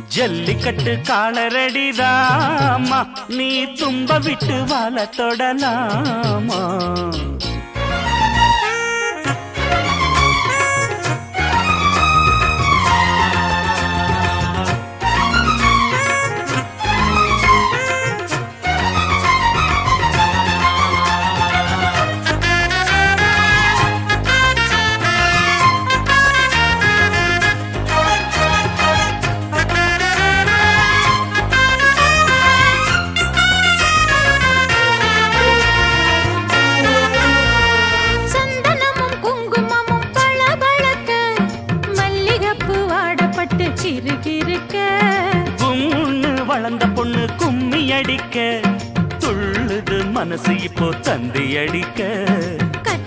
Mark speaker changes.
Speaker 1: ஜல்லிக்கட்டு காலரடிதாமா நீ தும்ப விட்டு வாழ தொடலாமா வளர்ந்த பொண்ணு கும்மி அடிக்க துள்ளுது மனசு இப்போ தந்தி அடிக்க